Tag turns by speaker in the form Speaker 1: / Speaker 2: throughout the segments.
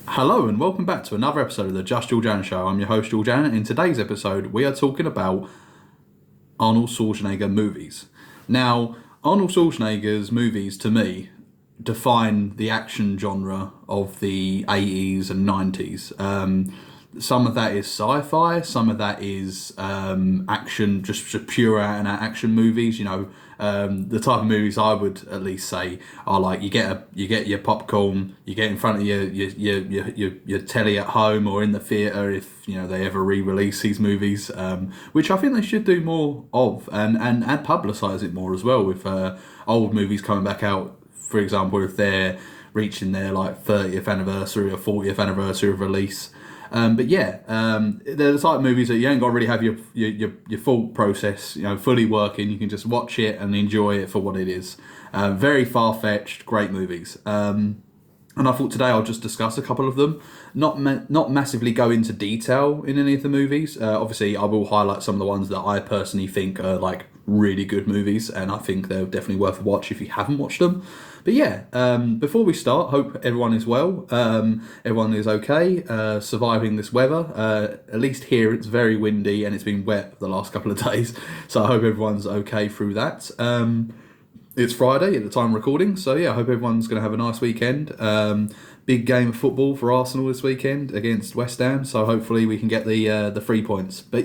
Speaker 1: Hello and welcome back to another episode of the Just Georgiana Show. I'm your host Georgiana, and in today's episode we are talking about Arnold Schwarzenegger movies. Now, Arnold Schwarzenegger's movies to me define the action genre of the 80s and 90s. Some of that is sci-fi, some of that is action, just pure out and out action movies. The type of movies I would at least say are like you get your popcorn, you get in front of your telly at home or in the theatre if they ever re-release these movies, which I think they should do more of and publicise it more as well with old movies coming back out. For example, if they're reaching their like 30th anniversary or 40th anniversary of release. They're the type of movies that you ain't got to really have your thought process, fully working. You can just watch it and enjoy it for what it is. Very far-fetched, great movies. And I thought today I'll just discuss a couple of them. Not massively go into detail in any of the movies. Obviously, I will highlight some of the ones that I personally think are like really good movies, and I think they're definitely worth a watch if you haven't watched them. But before we start, hope everyone is well. Everyone is okay, surviving this weather. At least here it's very windy and it's been wet the last couple of days, so I hope everyone's okay through that. It's Friday at the time of recording, so I hope everyone's going to have a nice weekend. Big game of football for Arsenal this weekend against West Ham, so hopefully we can get the 3 points. But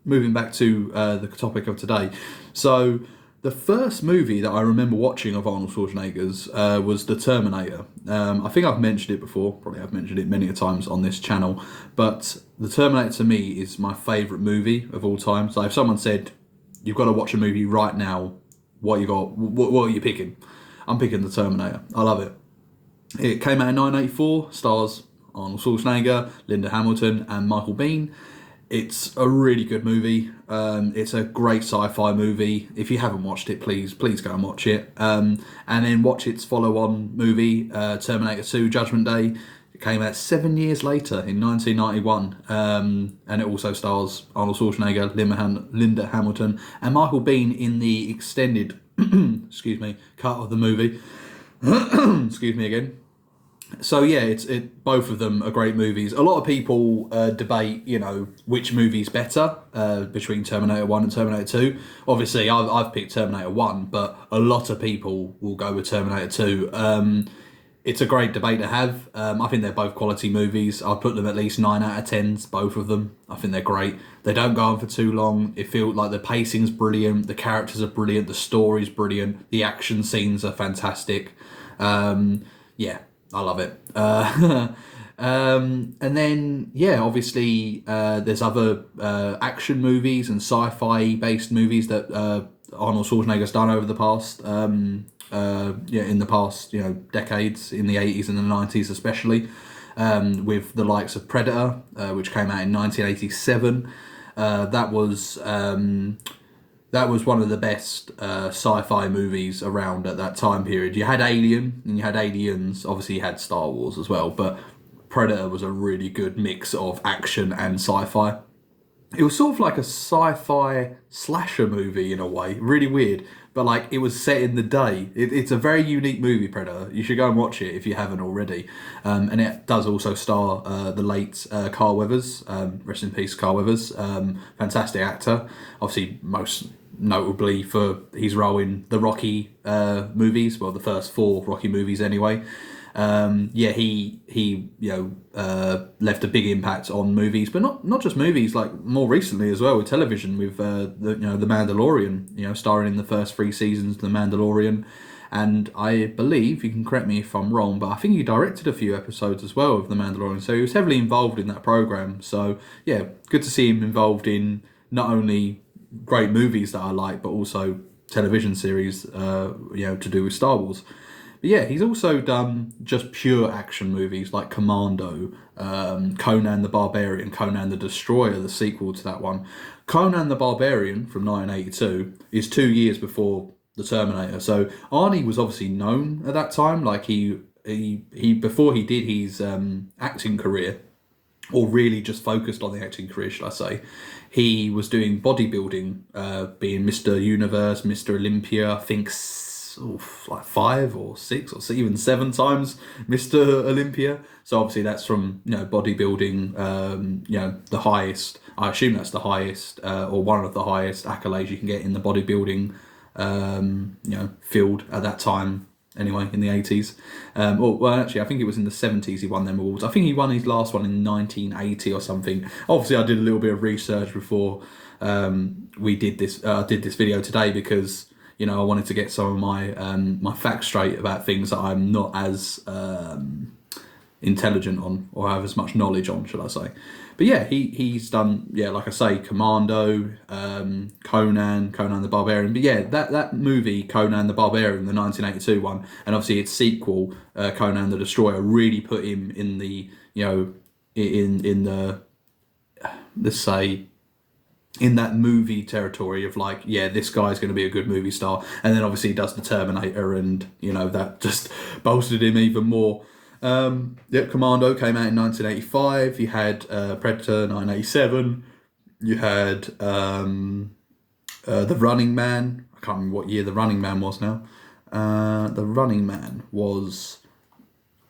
Speaker 1: moving back to the topic of today. So the first movie that I remember watching of Arnold Schwarzenegger's was The Terminator. I think I've mentioned it before, probably I've mentioned it many times on this channel, but The Terminator to me is my favourite movie of all time. So if someone said, you've got to watch a movie right now, what are you picking? I'm picking The Terminator. I love it. It came out in 1984, stars Arnold Schwarzenegger, Linda Hamilton and Michael Biehn. It's a really good movie. It's a great sci-fi movie. If you haven't watched it, please go and watch it. And then watch its follow-on movie, Terminator 2: Judgment Day. It came out 7 years later in 1991, and it also stars Arnold Schwarzenegger, Linda Hamilton, and Michael Biehn in the extended, cut of the movie. Excuse me again. So it's both of them are great movies. A lot of people debate, which movie's better between Terminator 1 and Terminator 2. Obviously, I've picked Terminator 1, but a lot of people will go with Terminator 2. It's a great debate to have. I think they're both quality movies. I'd put them at least 9 out of 10s, both of them. I think they're great. They don't go on for too long. It feels like the pacing's brilliant, the characters are brilliant, the story's brilliant, the action scenes are fantastic. I love it. And then, obviously, there's other action movies and sci-fi based movies that Arnold Schwarzenegger's done over the past, in the past, decades, in the 80s and the 90s especially, with the likes of Predator, which came out in 1987. That was one of the best sci-fi movies around at that time period. You had Alien, and you had Aliens. Obviously, you had Star Wars as well, but Predator was a really good mix of action and sci-fi. It was sort of like a sci-fi slasher movie in a way, really weird, but like it was set in the day. It's a very unique movie, Predator. You should go and watch it if you haven't already. And it does also star the late Carl Weathers. Rest in peace, Carl Weathers. Fantastic actor. Obviously, most notably for his role in the Rocky movies. Well, the first 4 Rocky movies anyway. He left a big impact on movies, but not just movies, like more recently as well with television with the Mandalorian, starring in the first 3 seasons of The Mandalorian, and I believe, you can correct me if I'm wrong, but I think he directed a few episodes as well of The Mandalorian, so he was heavily involved in that program. So good to see him involved in not only great movies that I like, but also television series, to do with Star Wars. But he's also done just pure action movies like Commando, Conan the Barbarian, Conan the Destroyer, the sequel to that one. Conan the Barbarian from 1982 is 2 years before The Terminator. So Arnie was obviously known at that time, like he before he did his acting career, or really just focused on the acting career, should I say. He was doing bodybuilding, being Mr. Universe, Mr. Olympia, I think like 5 or 6 or even 7 times Mr. Olympia. So obviously that's from bodybuilding. The highest. I assume that's the highest or one of the highest accolades you can get in the bodybuilding field at that time. Anyway, in the 80s. Actually, I think it was in the 70s he won them awards. I think he won his last one in 1980 or something. Obviously, I did a little bit of research before we did this. Did this video today because I wanted to get some of my facts straight about things that I'm not as intelligent on or have as much knowledge on, should I say. But yeah, he's done, like I say, Commando, Conan the Barbarian. But yeah, that movie, Conan the Barbarian, the 1982 one, and obviously its sequel, Conan the Destroyer, really put him in the, in the, let's say, in that movie territory of like, this guy's going to be a good movie star. And then obviously he does the Terminator, and that just bolstered him even more. Commando came out in 1985. You had Predator 1987. You had The Running Man. I can't remember what year The Running Man was now. The Running Man was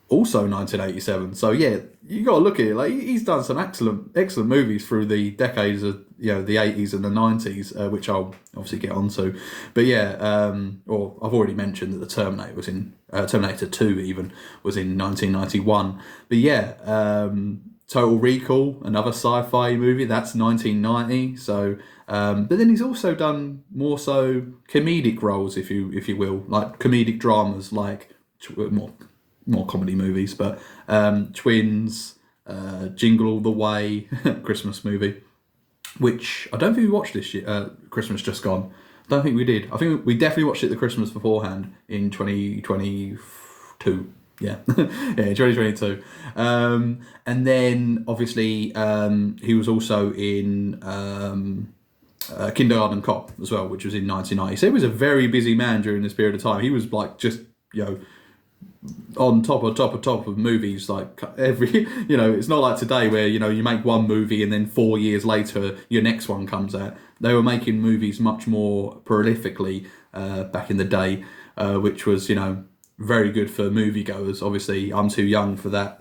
Speaker 1: also 1987. So yeah, you got to look at it. Like, he's done some excellent movies through the decades of the 80s and the 90s, which I'll obviously get onto. But yeah, I've already mentioned that the Terminator was in Terminator 2 even was in 1991. But yeah, Total Recall, another sci-fi movie, that's 1990. So but then he's also done more so comedic roles, if you will, like comedic dramas, like more comedy movies, but Twins, Jingle All the Way, Christmas movie, which I don't think we watched this year. Christmas just gone. I don't think we did. I think we definitely watched it the Christmas beforehand in 2022. Yeah, 2022. And then obviously he was also in Kindergarten Cop as well, which was in 1990. So he was a very busy man during this period of time. He was like just on top of movies, like every it's not like today where you make one movie and then 4 years later your next one comes out. They were making movies much more prolifically back in the day, which was very good for moviegoers. Obviously I'm too young for that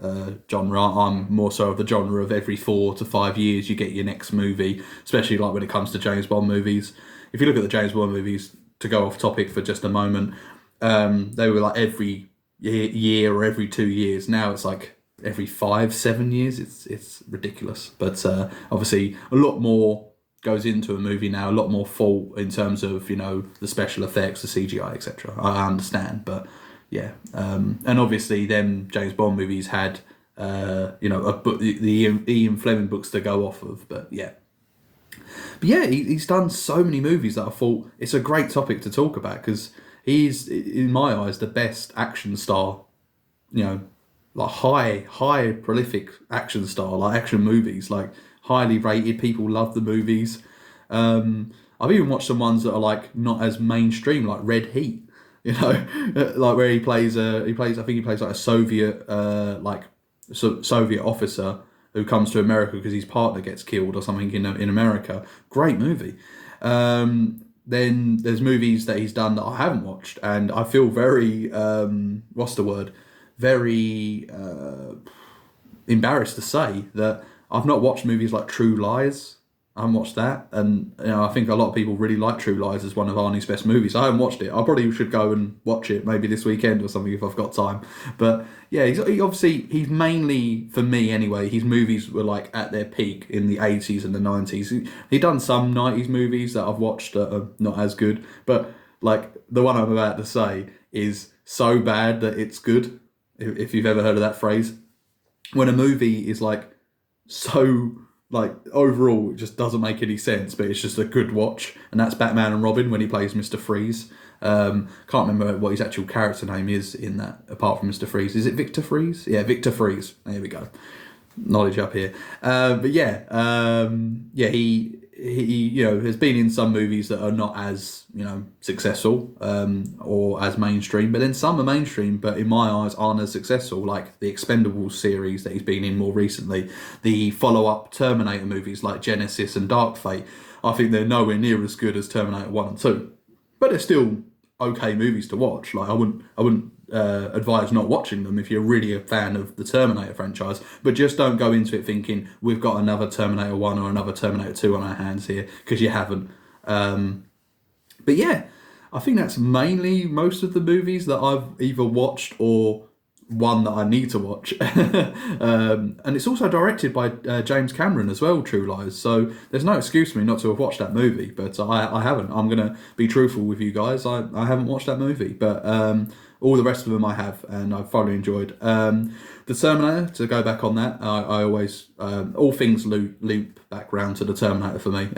Speaker 1: genre. I'm more so of the genre of every 4 to 5 years you get your next movie, especially like when it comes to James Bond movies. If you look at the James Bond movies, to go off topic for just a moment, they were like every year or every 2 years. Now it's like every 5-7 years. It's ridiculous. But obviously a lot more goes into a movie now, a lot more thought in terms of the special effects, the CGI, etc. I understand, but yeah, and obviously them James Bond movies had a book, the Ian Fleming books to go off of. But yeah, he's done so many movies that I thought it's a great topic to talk about, because he's, in my eyes, the best action star, like high prolific action star, like action movies, like highly rated. People love the movies. I've even watched some ones that are like not as mainstream, like Red Heat, like where he plays I think he plays like a Soviet, Soviet officer who comes to America because his partner gets killed or something in America. Great movie. Then there's movies that he's done that I haven't watched, and I feel very very embarrassed to say that I've not watched movies like True Lies. I haven't watched that, and I think a lot of people really like True Lies as one of Arnie's best movies. I haven't watched it. I probably should go and watch it maybe this weekend or something if I've got time. But yeah, he's mainly, for me anyway, his movies were like at their peak in the 80s and the 90s. He done some 90s movies that I've watched that are not as good, but like the one I'm about to say is so bad that it's good, if you've ever heard of that phrase. When a movie is like so, like, overall it just doesn't make any sense, but it's just a good watch, and that's Batman and Robin when he plays Mr. Freeze. Can't remember what his actual character name is in that, apart from Mr. Freeze. Is it Victor Freeze? Yeah, Victor Freeze. There we go. Knowledge up here. But yeah, he has been in some movies that are not as successful or as mainstream, but then some are mainstream but in my eyes aren't as successful, like the Expendables series that he's been in more recently, the follow-up Terminator movies like Genesis and Dark Fate. I think they're nowhere near as good as Terminator 1 and 2, but they're still okay movies to watch. Like I wouldn't advise not watching them if you're really a fan of the Terminator franchise, but just don't go into it thinking we've got another Terminator 1 or another Terminator 2 on our hands here, because you haven't. But yeah, I think that's mainly most of the movies that I've either watched or one that I need to watch. And it's also directed by James Cameron as well, True Lies. So there's no excuse for me not to have watched that movie, but I haven't. I'm going to be truthful with you guys. I haven't watched that movie, but all the rest of them I have, and I've thoroughly enjoyed. The Terminator, to go back on that, I always, all things loop back round to the Terminator for me.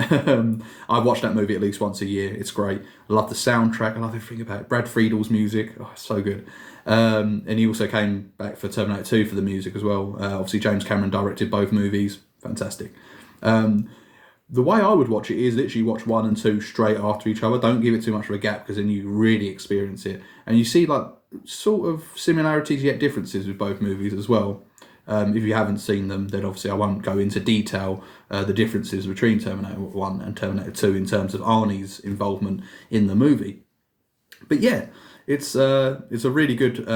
Speaker 1: I watch that movie at least once a year. It's great. I love the soundtrack. I love everything about it. Brad Friedel's music. Oh, it's so good. And he also came back for Terminator 2 for the music as well. Obviously, James Cameron directed both movies. Fantastic. The way I would watch it is literally watch 1 and 2 straight after each other. Don't give it too much of a gap, because then you really experience it. And you see like sort of similarities yet differences with both movies as well. If you haven't seen them, then obviously I won't go into detail the differences between Terminator 1 and Terminator 2 in terms of Arnie's involvement in the movie. But yeah, it's a really good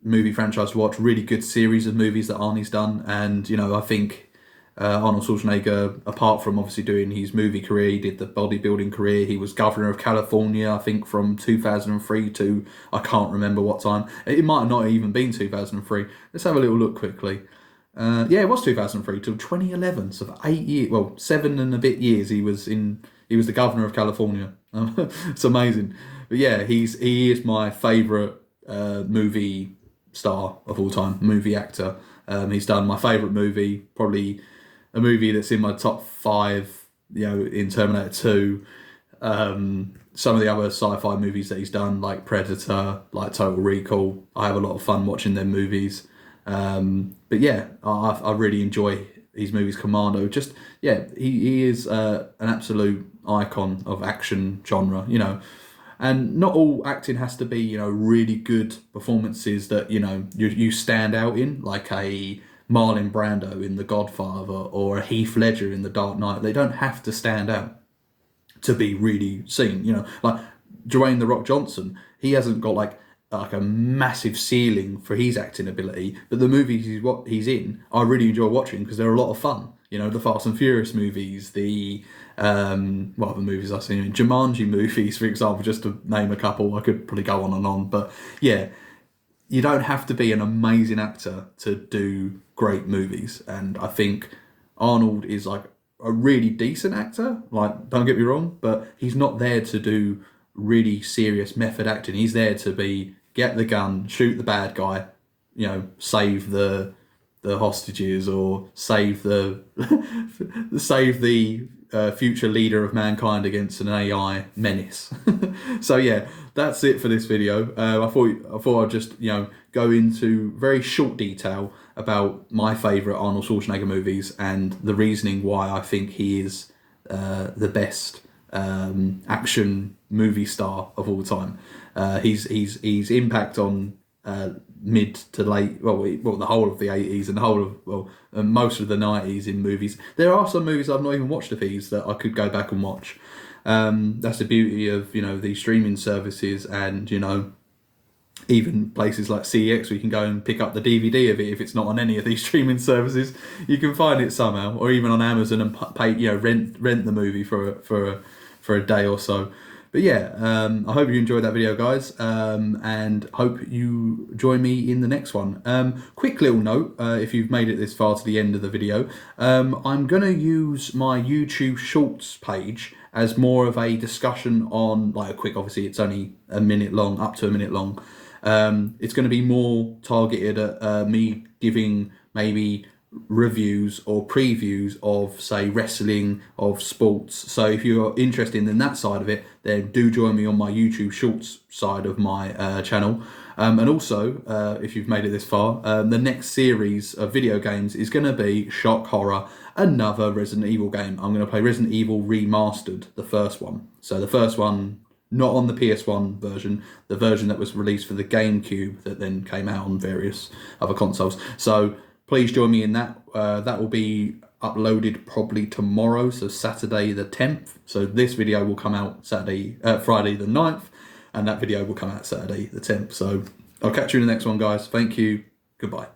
Speaker 1: movie franchise to watch. Really good series of movies that Arnie's done, and I think Arnold Schwarzenegger, apart from obviously doing his movie career, he did the bodybuilding career. He was governor of California, I think, from 2003 to I can't remember what time. It might have not even been 2003. Let's have a little look quickly. Yeah, it was 2003 till 2011. So for 8 years, well, 7 and a bit years, he was the governor of California. It's amazing. But yeah, he is my favourite movie star of all time, movie actor. He's done my favourite movie, probably a movie that's in my top 5, in Terminator 2. Some of the other sci-fi movies that he's done, like Predator, like Total Recall. I have a lot of fun watching them movies. But yeah, I really enjoy his movies. Commando, he is an absolute icon of action genre, And not all acting has to be, really good performances that, you stand out in, like a Marlon Brando in The Godfather or a Heath Ledger in The Dark Knight. They don't have to stand out to be really seen, Like Dwayne "The Rock" Johnson, he hasn't got like a massive ceiling for his acting ability, but the movies he's in, I really enjoy watching because they're a lot of fun. The Fast and Furious movies, the what other movies I've seen, Jumanji movies, for example, just to name a couple. I could probably go on and on, but yeah, you don't have to be an amazing actor to do great movies, and I think Arnold is like a really decent actor. Like, don't get me wrong, but he's not there to do really serious method acting. He's there to get the gun, shoot the bad guy, save the hostages, or save the future leader of mankind against an AI menace. So yeah, that's it for this video. I thought I'd just go into very short detail about my favourite Arnold Schwarzenegger movies and the reasoning why I think he is the best action movie star of all time. His impact on mid to late, the whole of the 80s and the whole of most of the 90s in movies. There are some movies I've not even watched of his that I could go back and watch. That's the beauty of these streaming services, and even places like CEX where you can go and pick up the DVD of it. If it's not on any of these streaming services, you can find it somehow, or even on Amazon and pay rent the movie for a day or so. But yeah, I hope you enjoyed that video, guys, and hope you join me in the next one. Quick little note, if you've made it this far to the end of the video, I'm going to use my YouTube Shorts page as more of a discussion on, like a quick, obviously it's only a minute long, up to a minute long. It's going to be more targeted at me giving maybe reviews or previews of, say, wrestling, of sports. So if you're interested in that side of it, then do join me on my YouTube Shorts side of my channel. And also, if you've made it this far, the next series of video games is going to be Shock Horror, another Resident Evil game. I'm going to play Resident Evil Remastered, the first one. So the first one, not on the PS1 version, the version that was released for the GameCube that then came out on various other consoles. So please join me in that. That will be uploaded probably tomorrow, so Saturday the 10th. So this video will come out Friday the 9th, and that video will come out Saturday the 10th. So I'll catch you in the next one, guys. Thank you. Goodbye.